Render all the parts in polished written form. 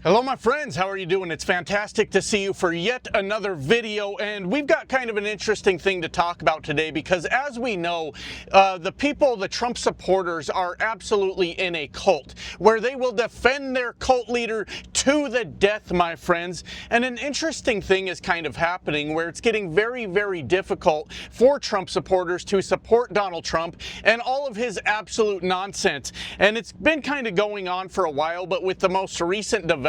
Hello my friends, how are you doing? It's fantastic to see you for yet another video, and we've got kind of an interesting thing to talk about today because as we know, the Trump supporters are absolutely in a cult where they will defend their cult leader to the death, my friends. And an interesting thing is kind of happening where it's getting very, very difficult for Trump supporters to support Donald Trump and all of his absolute nonsense. And it's been kind of going on for a while, but with the most recent developments,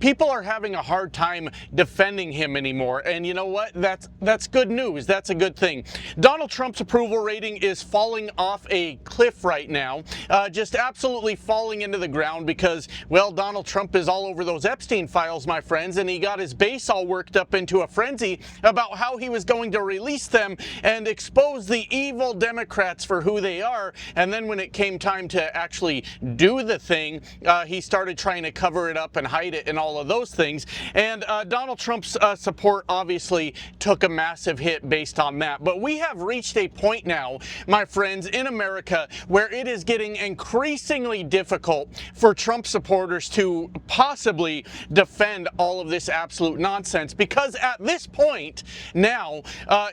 people are having a hard time defending him anymore. And you know what? That's good news. That's a good thing. Donald Trump's approval rating is falling off a cliff right now, just absolutely falling into the ground because, well, Donald Trump is all over those Epstein files, my friends, and he got his base all worked up into a frenzy about how he was going to release them and expose the evil Democrats for who they are. And then when it came time to actually do the thing, he started trying to cover it up and hide it and all of those things. And Donald Trump's support obviously took a massive hit based on that. But we have reached a point now, my friends, in America where it is getting increasingly difficult for Trump supporters to possibly defend all of this absolute nonsense, because at this point now,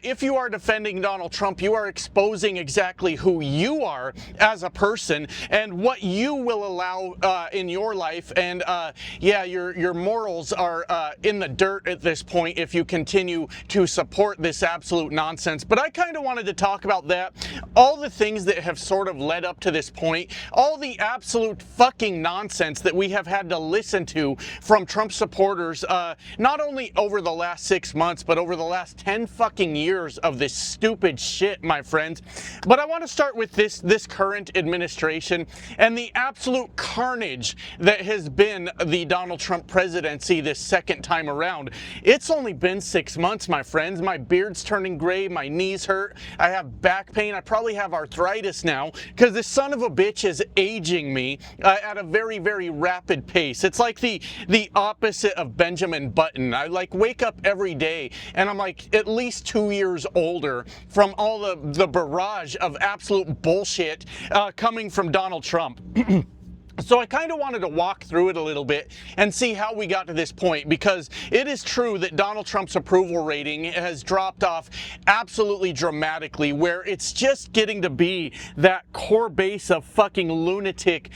if you are defending Donald Trump, you are exposing exactly who you are as a person and what you will allow in your life. And yeah, your morals are in the dirt at this point if you continue to support this absolute nonsense. But I kind of wanted to talk about that, all the things that have sort of led up to this point, all the absolute fucking nonsense that we have had to listen to from Trump supporters, not only over the last 6 months, but over the last 10 fucking years of this stupid shit, my friends. But I want to start with this current administration and the absolute carnage that has been the Donald Trump presidency this second time around. It's only been 6 months, my friends. My beard's turning gray, my knees hurt, I have back pain, I probably have arthritis now because this son of a bitch is aging me at a very, very rapid pace. It's like the opposite of Benjamin Button. I like wake up every day and I'm like at least 2 years older from all the barrage of absolute bullshit coming from Donald Trump. So I kind of wanted to walk through it a little bit and see how we got to this point, because it is true that Donald Trump's approval rating has dropped off absolutely dramatically, where it's just getting to be that core base of fucking lunatic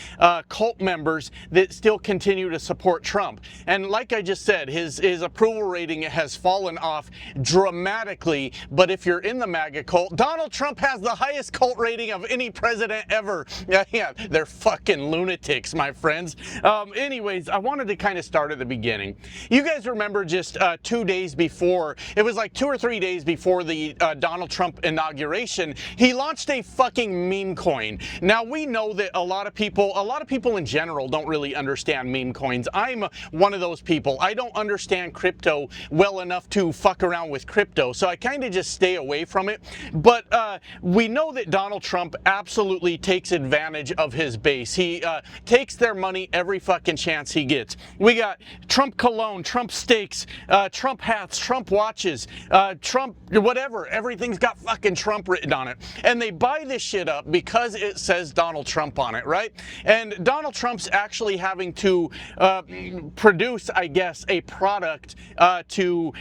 cult members that still continue to support Trump. And like I just said, his approval rating has fallen off dramatically. But if you're in the MAGA cult, Donald Trump has the highest cult rating of any president ever. Yeah, they're fucking lunatics, my friends. Anyways, I wanted to kind of start at the beginning. You guys remember just 2 days before, it was like 2 or 3 days before the Donald Trump inauguration, he launched a fucking meme coin. Now we know that a lot of people in general don't really understand meme coins. I'm one of those people. I don't understand crypto well enough to fuck around with crypto, so I kind of just stay away from it. But we know that Donald Trump absolutely takes advantage of his base. He takes their money every fucking chance he gets. We got Trump cologne, Trump steaks, Trump hats, Trump watches, Trump whatever. Everything's got fucking Trump written on it. And they buy this shit up because it says Donald Trump on it, right? And Donald Trump's actually having to produce, I guess, a product to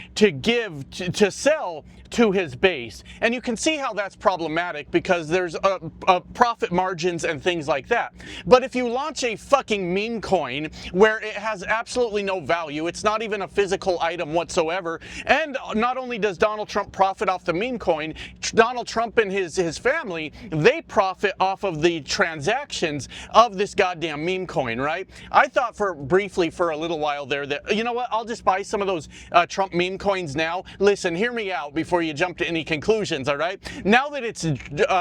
sell to his base. And you can see how that's problematic because there's profit margins and things like that. But if you launch a fucking meme coin where it has absolutely no value, it's not even a physical item whatsoever, and not only does Donald Trump profit off the meme coin, Donald Trump and his family, they profit off of the transactions of this goddamn meme coin, right? I thought briefly for a little while there that, you know what, I'll just buy some of those Trump meme coins now. Listen, hear me out before you jump to any conclusions, all right? Now that it's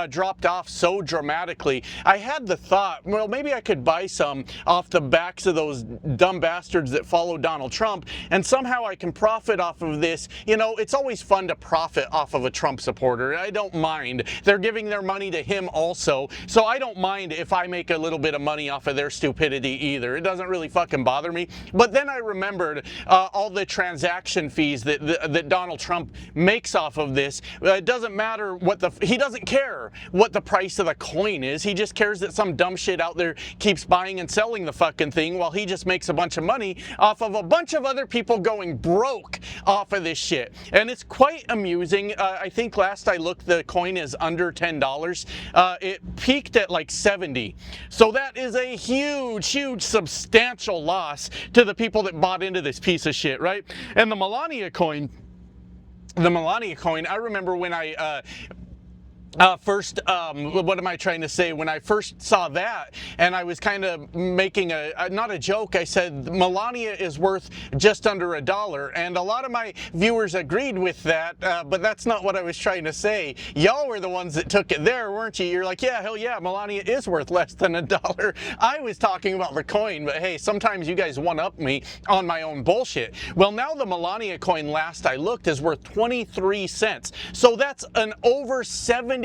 dropped off so dramatically, I had the thought, well, maybe I could buy some off the backs of those dumb bastards that follow Donald Trump, and somehow I can profit off of this. You know, it's always fun to profit off of a Trump supporter. I don't mind. They're giving their money to him also, so I don't mind if I make a little bit of money off of their stupidity either. It doesn't really fucking bother me. But then I remembered all the transaction fees that Donald Trump makes off of this. It doesn't matter what he doesn't care what the price of the coin is. He just cares that some dumb shit out there keeps keeps buying and selling the fucking thing while he just makes a bunch of money off of a bunch of other people going broke off of this shit. And it's quite amusing. I think last I looked, the coin is under $10. It peaked at like 70. So that is a huge substantial loss to the people that bought into this piece of shit, right? And the Melania coin, I remember when I first, what am I trying to say? When I first saw that, and I was kind of making not a joke, I said Melania is worth just under $1, and a lot of my viewers agreed with that, but that's not what I was trying to say. Y'all were the ones that took it there, weren't you? You're like, yeah, hell yeah, Melania is worth less than $1. I was talking about the coin, but hey, sometimes you guys one-up me on my own bullshit. Well, now the Melania coin, last I looked, is worth 23 cents. So that's an over 75%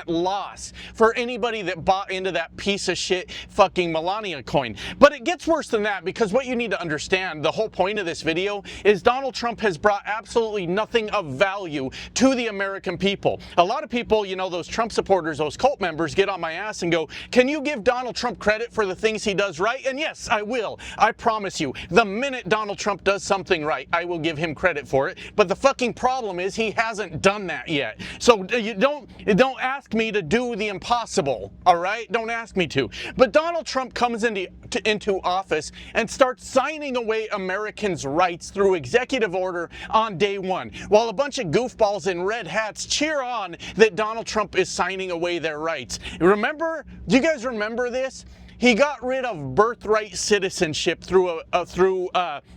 loss for anybody that bought into that piece of shit fucking Melania coin. But it gets worse than that, because what you need to understand, the whole point of this video is Donald Trump has brought absolutely nothing of value to the American people. A lot of people, you know, those Trump supporters, those cult members, get on my ass and go, can you give Donald Trump credit for the things he does right? And yes, I will. I promise you, the minute Donald Trump does something right, I will give him credit for it. But the fucking problem is he hasn't done that yet. So you don't ask me to do the impossible, all right? Don't ask me to. But Donald Trump comes into office and starts signing away Americans' rights through executive order on day one, while a bunch of goofballs in red hats cheer on that Donald Trump is signing away their rights. Remember? Do you guys remember this? He got rid of birthright citizenship through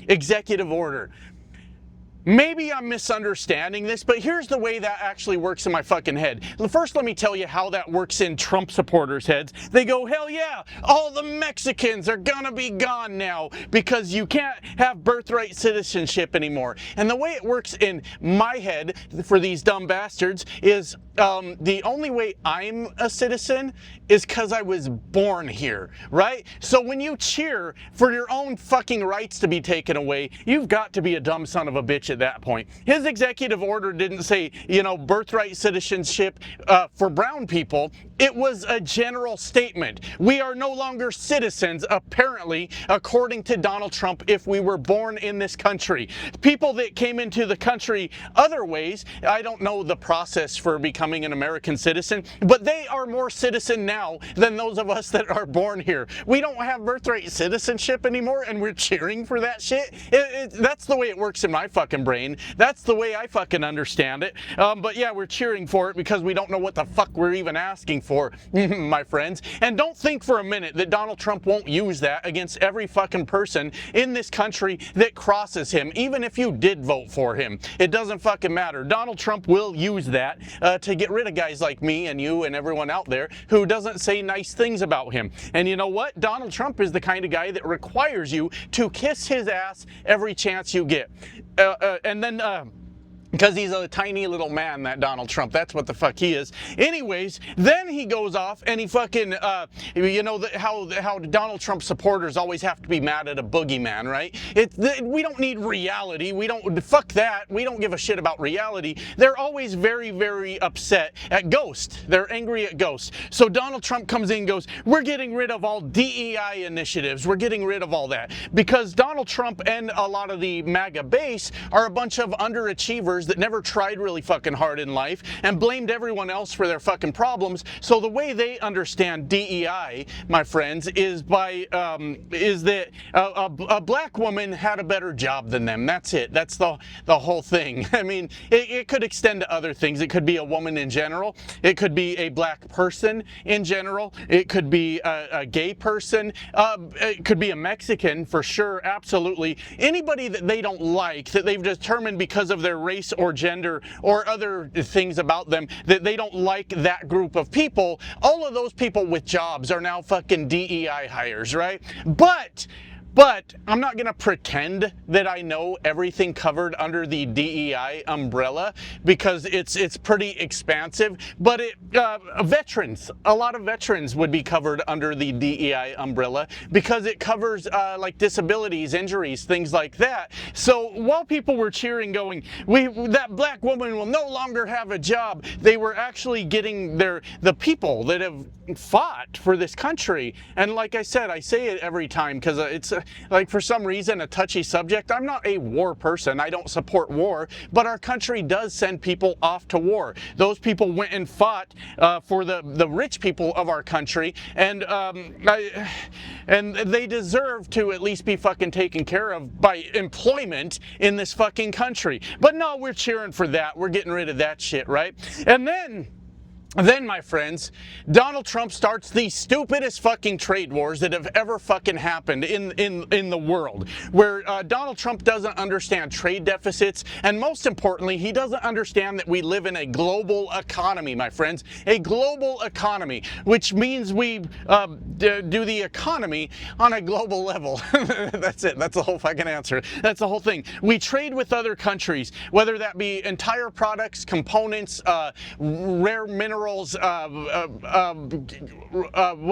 executive order. Maybe I'm misunderstanding this, but here's the way that actually works in my fucking head. First, let me tell you how that works in Trump supporters' heads. They go, hell yeah, all the Mexicans are gonna be gone now because you can't have birthright citizenship anymore. And the way it works in my head for these dumb bastards is the only way I'm a citizen is because I was born here, right? So when you cheer for your own fucking rights to be taken away, you've got to be a dumb son of a bitch at that point. His executive order didn't say, you know, birthright citizenship for brown people. It was a general statement. We are no longer citizens, apparently, according to Donald Trump, if we were born in this country. People that came into the country other ways, I don't know the process for becoming an American citizen, but they are more citizen now than those of us that are born here. We don't have birthright citizenship anymore, and we're cheering for that shit. That's the way it works in my fucking brain. That's the way I fucking understand it. But yeah, we're cheering for it because we don't know what the fuck we're even asking for, my friends. And don't think for a minute that Donald Trump won't use that against every fucking person in this country that crosses him, even if you did vote for him. It doesn't fucking matter. Donald Trump will use that to get rid of guys like me and you and everyone out there who doesn't say nice things about him. And you know what? Donald Trump is the kind of guy that requires you to kiss his ass every chance you get. And then because he's a tiny little man, that Donald Trump. That's what the fuck he is. Anyways, then he goes off and he fucking, you know, how Donald Trump supporters always have to be mad at a boogeyman, right? We don't need reality. Fuck that. We don't give a shit about reality. They're always very upset at Ghost. They're angry at Ghost. So Donald Trump comes in and goes, we're getting rid of all DEI initiatives. We're getting rid of all that. Because Donald Trump and a lot of the MAGA base are a bunch of underachievers that never tried really fucking hard in life and blamed everyone else for their fucking problems. So the way they understand DEI, my friends, is that a black woman had a better job than them. That's it. That's the whole thing. I mean, it could extend to other things. It could be a woman in general. It could be a black person in general. It could be a gay person. It could be a Mexican for sure. Absolutely. Anybody that they don't like, that they've determined because of their race or gender or other things about them that they don't like that group of people, all of those people with jobs are now fucking DEI hires, right? But But I'm not going to pretend that I know everything covered under the DEI umbrella, because it's pretty expansive. But veterans, a lot of veterans would be covered under the DEI umbrella, because it covers like disabilities, injuries, things like that. So while people were cheering, going, that black woman will no longer have a job, they were actually getting the people that have fought for this country. And like I said, I say it every time because it's like, for some reason, a touchy subject. I'm not a war person. I don't support war, but our country does send people off to war. Those people went and fought for the rich people of our country, and they deserve to at least be fucking taken care of by employment in this fucking country. But no, we're cheering for that. We're getting rid of that shit, right? And then, my friends, Donald Trump starts the stupidest fucking trade wars that have ever fucking happened in the world, where Donald Trump doesn't understand trade deficits, and most importantly, he doesn't understand that we live in a global economy, my friends, a global economy, which means we do the economy on a global level. That's it. That's the whole fucking answer. That's the whole thing. We trade with other countries, whether that be entire products, components, rare minerals, what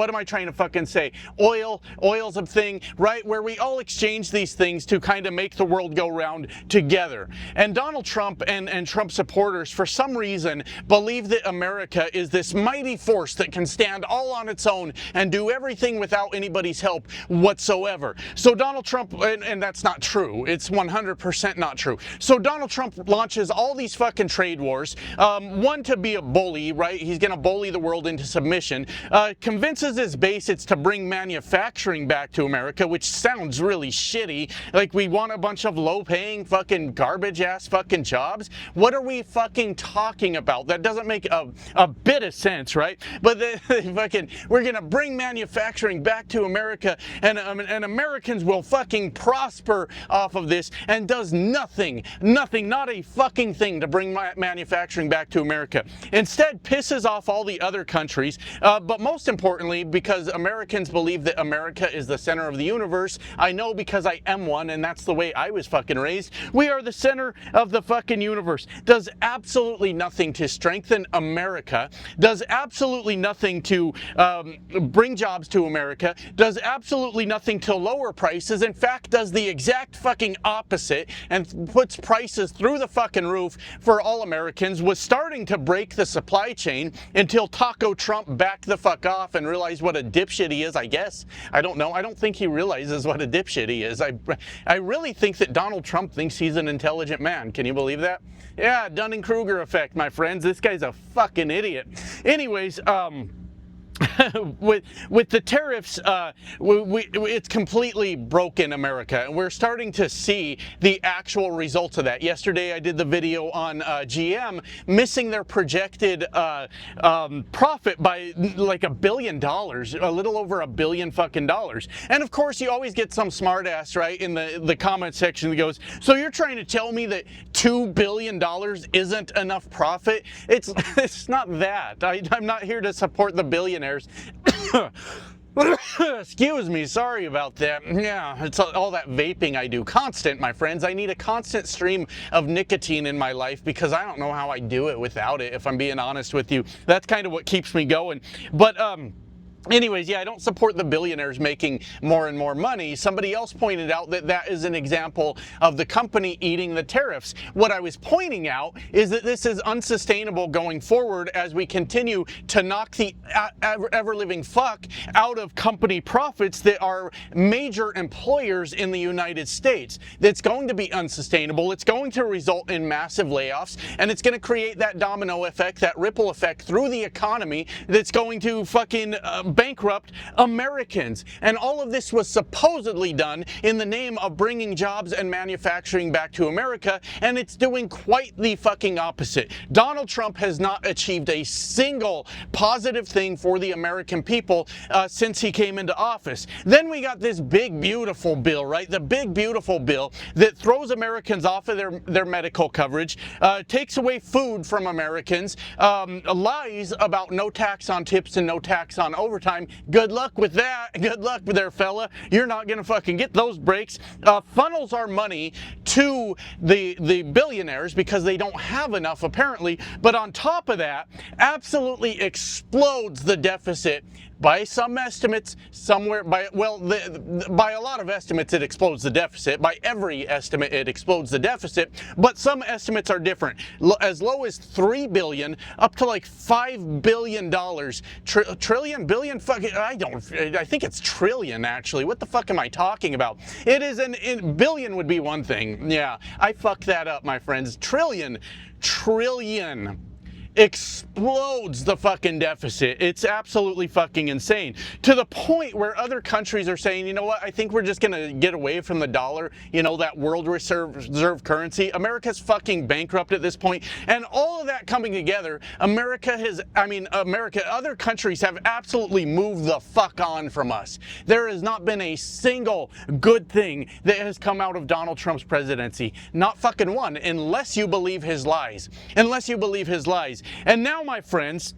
am I trying to fucking say? Oil's a thing, right? Where we all exchange these things to kind of make the world go round together. And Donald Trump and Trump supporters, for some reason, believe that America is this mighty force that can stand all on its own and do everything without anybody's help whatsoever. So Donald Trump, and that's not true. It's 100% not true. So Donald Trump launches all these fucking trade wars. One, to be a bully, right? He's going to bully the world into submission. Convinces his base it's to bring manufacturing back to America, which sounds really shitty. Like, we want a bunch of low-paying fucking garbage-ass fucking jobs. What are we fucking talking about? That doesn't make a bit of sense, right? But we're going to bring manufacturing back to America, and Americans will fucking prosper off of this, and does nothing, not a fucking thing to bring manufacturing back to America. Instead, pisses off all the other countries, but most importantly, because Americans believe that America is the center of the universe. I know, because I am one, and that's the way I was fucking raised. We are the center of the fucking universe. Does absolutely nothing to strengthen America, does absolutely nothing to bring jobs to America, does absolutely nothing to lower prices. In fact, does the exact fucking opposite and puts prices through the fucking roof for all Americans. Was starting to break the supply chain until Taco Trump backed the fuck off and realized what a dipshit he is, I guess. I don't know. I don't think he realizes what a dipshit he is. I really think that Donald Trump thinks he's an intelligent man. Can you believe that? Yeah, Dunning-Kruger effect, my friends. This guy's a fucking idiot. Anyways, with the tariffs, it's completely broken America, and we're starting to see the actual results of that. Yesterday, I did the video on GM missing their projected profit by like $1 billion, a little over $1 billion fucking dollars. And of course, you always get some smartass, right, in the comment section that goes, "So you're trying to tell me that $2 billion isn't enough profit?" It's not that. I'm not here to support the billionaires. Excuse me, sorry about that. Yeah, it's all that vaping I do. Constant, my friends. I need a constant stream of nicotine in my life, because I don't know how I do it without it, if I'm being honest with you. That's kind of what keeps me going. But anyways, yeah, I don't support the billionaires making more and more money. Somebody else pointed out that that is an example of the company eating the tariffs. What I was pointing out is that this is unsustainable going forward as we continue to knock the ever-living fuck out of company profits that are major employers in the United States. That's going to be unsustainable. It's going to result in massive layoffs, and it's going to create that domino effect, that ripple effect through the economy that's going to fucking bankrupt Americans. And all of this was supposedly done in the name of bringing jobs and manufacturing back to America, and it's doing quite the fucking opposite. Donald Trump has not achieved a single positive thing for the American people since he came into office. Then we got this big beautiful bill, right? The big beautiful bill that throws Americans off of their medical coverage, takes away food from Americans, lies about no tax on tips and no tax on overtime, time. Good luck with that. Good luck there, fella. You're not gonna fucking get those breaks. Funnels our money to the billionaires because they don't have enough apparently, but on top of that, absolutely explodes the deficit. By some estimates, by a lot of estimates it explodes the deficit. By every estimate it explodes the deficit, but some estimates are different. As low as $3 billion up to like $5 billion. Trillion, billion, fucking, I think it's trillion actually. What the fuck am I talking about? It is billion would be one thing. Yeah, I fucked that up, my friends. Trillion explodes the fucking deficit. It's absolutely fucking insane. To the point where other countries are saying, you know what, I think we're just gonna get away from the dollar, you know, that world reserve currency. America's fucking bankrupt at this point. And all of that coming together, other countries have absolutely moved the fuck on from us. There has not been a single good thing that has come out of Donald Trump's presidency. Not fucking one, unless you believe his lies. Unless you believe his lies. And now, my friends,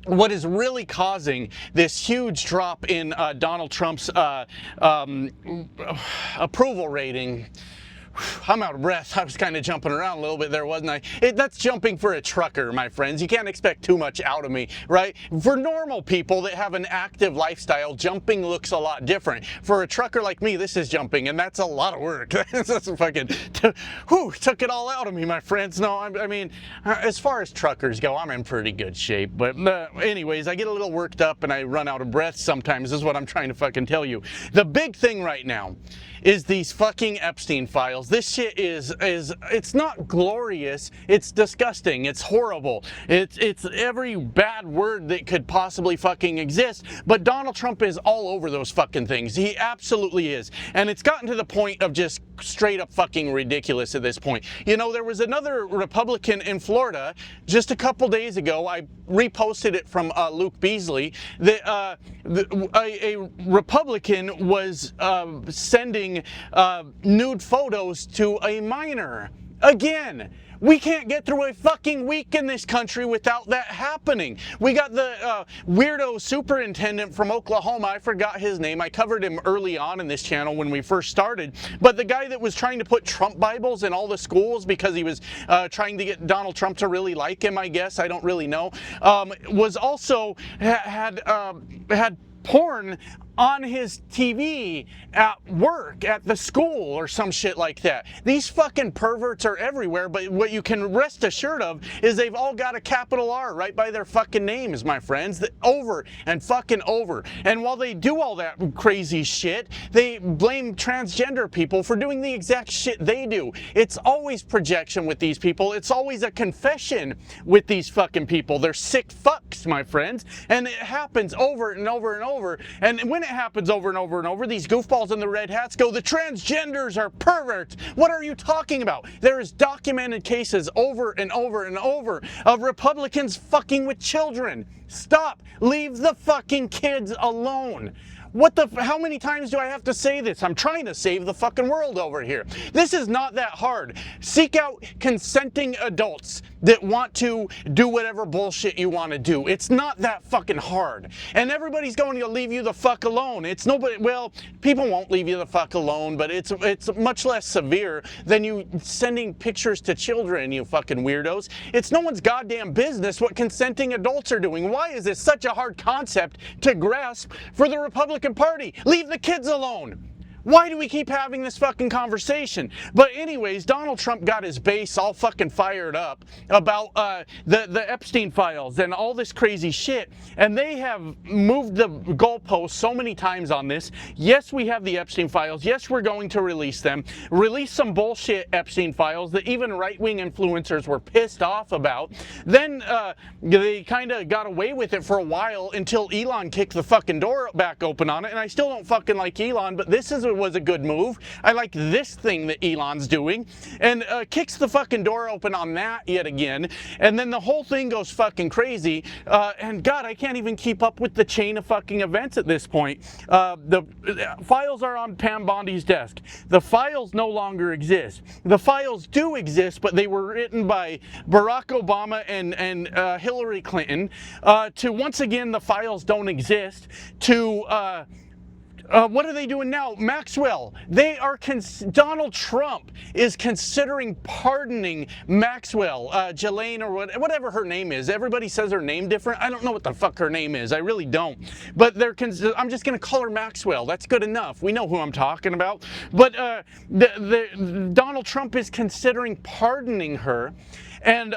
what is really causing this huge drop in Donald Trump's approval rating? I'm out of breath. I was kind of jumping around a little bit there, wasn't I? That's jumping for a trucker, my friends. You can't expect too much out of me, right? For normal people that have an active lifestyle, jumping looks a lot different. For a trucker like me, this is jumping, and that's a lot of work. That's fucking, took it all out of me, my friends. No, I mean, as far as truckers go, I'm in pretty good shape. But anyways, I get a little worked up and I run out of breath sometimes, is what I'm trying to fucking tell you. The big thing right now is these fucking Epstein files. This shit it's not glorious, it's disgusting, it's horrible, it's every bad word that could possibly fucking exist, but Donald Trump is all over those fucking things. He absolutely is. And it's gotten to the point of just straight up fucking ridiculous at this point. You know, there was another Republican in Florida just a couple days ago, I reposted it from Luke Beasley, that a Republican was sending nude photos to a minor. Again, we can't get through a fucking week in this country without that happening. We got the weirdo superintendent from Oklahoma. I forgot his name. I covered him early on in this channel when we first started. But the guy that was trying to put Trump Bibles in all the schools because he was trying to get Donald Trump to really like him, I guess. I don't really know. Was also had porn on his TV at work, at the school, or some shit like that. These fucking perverts are everywhere, but what you can rest assured of is they've all got a capital R right by their fucking names, my friends, over and fucking over. And while they do all that crazy shit, they blame transgender people for doing the exact shit they do. It's always projection with these people. It's always a confession with these fucking people. They're sick fucks, my friends, and it happens over and over and over. And when it happens over and over and over, these goofballs in the red hats go, the transgenders are perverts. What are you talking about? There is documented cases over and over and over of Republicans fucking with children. Stop. Leave the fucking kids alone. How many times do I have to say this? I'm trying to save the fucking world over here. This is not that hard. Seek out consenting adults that want to do whatever bullshit you want to do. It's not that fucking hard. And everybody's going to leave you the fuck alone. It's nobody, well, people won't leave you the fuck alone, but it's much less severe than you sending pictures to children, you fucking weirdos. It's no one's goddamn business what consenting adults are doing. Why is this such a hard concept to grasp for the Republican Party? Leave the kids alone. Why do we keep having this fucking conversation? But anyways, Donald Trump got his base all fucking fired up about the Epstein files and all this crazy shit. And they have moved the goalposts so many times on this. Yes, we have the Epstein files. Yes, we're going to release them. Release some bullshit Epstein files that even right-wing influencers were pissed off about. Then they kind of got away with it for a while until Elon kicked the fucking door back open on it. And I still don't fucking like Elon, but this is was a good move. I like this thing that Elon's doing, and kicks the fucking door open on that yet again, and then the whole thing goes fucking crazy, and God, I can't even keep up with the chain of fucking events at this point. The files are on Pam Bondi's desk. The files no longer exist. The files do exist, but they were written by Barack Obama and Hillary Clinton. To once again, the files don't exist. To what are they doing now? Maxwell. They are Donald Trump is considering pardoning Maxwell, Jelaine, or whatever her name is. Everybody says her name different. I don't know what the fuck her name is. I really don't. But I'm just going to call her Maxwell. That's good enough. We know who I'm talking about. But Donald Trump is considering pardoning her, and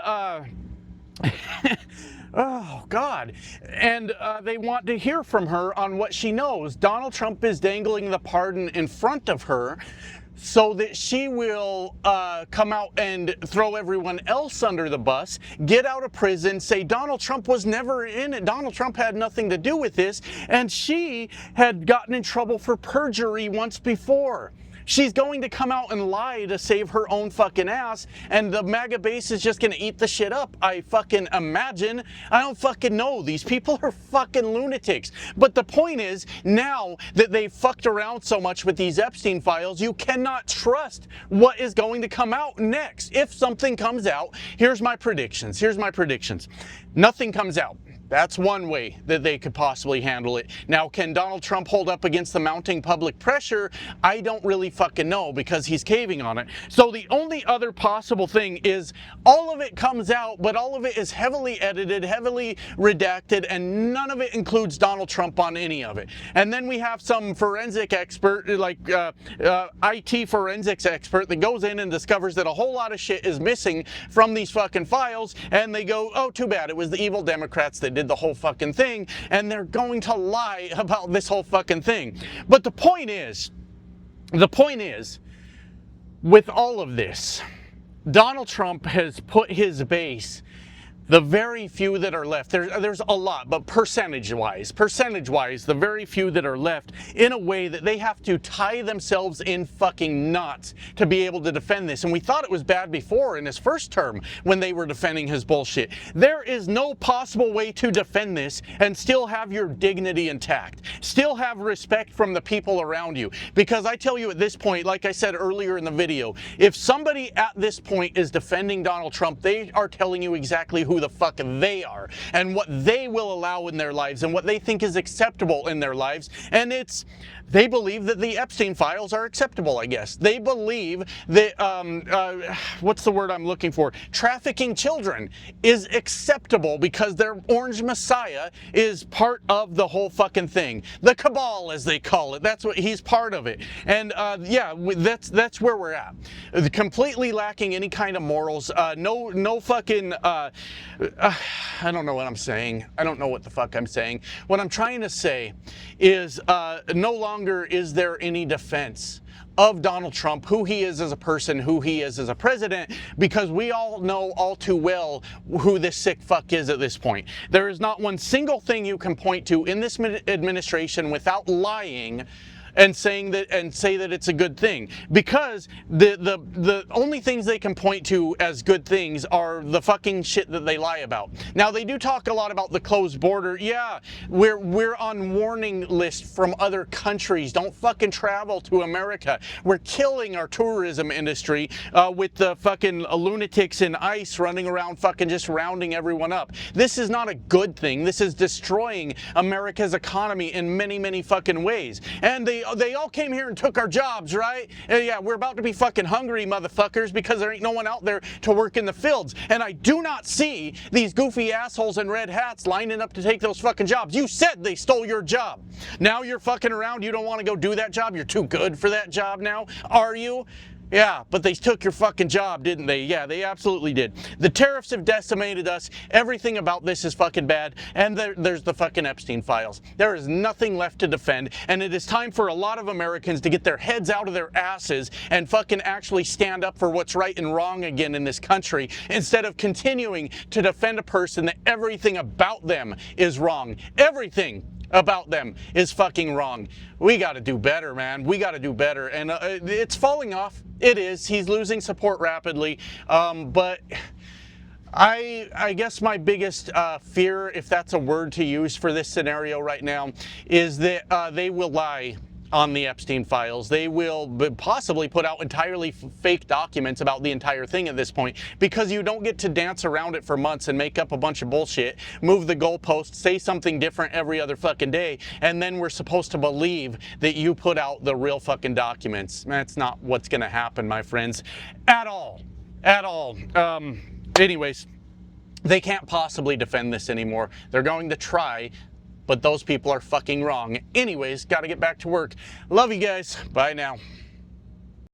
oh, God. And they want to hear from her on what she knows. Donald Trump is dangling the pardon in front of her so that she will come out and throw everyone else under the bus, get out of prison, say Donald Trump was never in it, Donald Trump had nothing to do with this, and she had gotten in trouble for perjury once before. She's going to come out and lie to save her own fucking ass, and the MAGA base is just going to eat the shit up, I fucking imagine. I don't fucking know. These people are fucking lunatics. But the point is, now that they've fucked around so much with these Epstein files, you cannot trust what is going to come out next. If something comes out, here's my predictions. Nothing comes out. That's one way that they could possibly handle it. Now, can Donald Trump hold up against the mounting public pressure? I don't really fucking know, because he's caving on it. So the only other possible thing is all of it comes out, but all of it is heavily edited, heavily redacted, and none of it includes Donald Trump on any of it. And then we have some forensic expert, like IT forensics expert, that goes in and discovers that a whole lot of shit is missing from these fucking files, and they go, oh, too bad, it was the evil Democrats that did the whole fucking thing, and they're going to lie about this whole fucking thing. But the point is, with all of this, Donald Trump has put his base, the very few that are left, there's a lot, but percentage-wise, the very few that are left, in a way that they have to tie themselves in fucking knots to be able to defend this. And we thought it was bad before in his first term when they were defending his bullshit. There is no possible way to defend this and still have your dignity intact, still have respect from the people around you. Because I tell you at this point, like I said earlier in the video, if somebody at this point is defending Donald Trump, they are telling you exactly who the fuck they are and what they will allow in their lives and what they think is acceptable in their lives. And they believe that the Epstein files are acceptable, I guess. They believe that, what's the word I'm looking for? Trafficking children is acceptable because their orange messiah is part of the whole fucking thing. The cabal, as they call it. That's what he's part of it. And yeah, that's where we're at. Completely lacking any kind of morals. No fucking, I don't know what I'm saying. I don't know what the fuck I'm saying. What I'm trying to say is no longer is there any defense of Donald Trump, who he is as a person, who he is as a president, because we all know all too well who this sick fuck is at this point. There is not one single thing you can point to in this administration without lying and say that it's a good thing, because the only things they can point to as good things are the fucking shit that they lie about. Now, they do talk a lot about the closed border. Yeah, we're on warning list from other countries. Don't fucking travel to America. We're killing our tourism industry with the fucking lunatics in ICE running around fucking just rounding everyone up. This is not a good thing. This is destroying America's economy in many, many fucking ways. And they all came here and took our jobs, right? Yeah, we're about to be fucking hungry, motherfuckers, because there ain't no one out there to work in the fields. And I do not see these goofy assholes in red hats lining up to take those fucking jobs. You said they stole your job. Now you're fucking around. You don't want to go do that job. You're too good for that job now, are you? Yeah, but they took your fucking job, didn't they? Yeah, they absolutely did. The tariffs have decimated us. Everything about this is fucking bad. And there's the fucking Epstein files. There is nothing left to defend. And it is time for a lot of Americans to get their heads out of their asses and fucking actually stand up for what's right and wrong again in this country, instead of continuing to defend a person that everything about them is wrong. Everything about them is fucking wrong. We got to do better, man. We got to do better. And it's falling off. It is. He's losing support rapidly. But I guess my biggest fear, if that's a word to use for this scenario right now, is that they will lie on the Epstein files. They will possibly put out entirely fake documents about the entire thing at this point, because you don't get to dance around it for months and make up a bunch of bullshit, move the goalposts, say something different every other fucking day, and then we're supposed to believe that you put out the real fucking documents. That's not what's gonna happen, my friends, at all. At all. Anyways, they can't possibly defend this anymore. They're going to try, but those people are fucking wrong. Anyways, gotta get back to work. Love you guys. Bye now.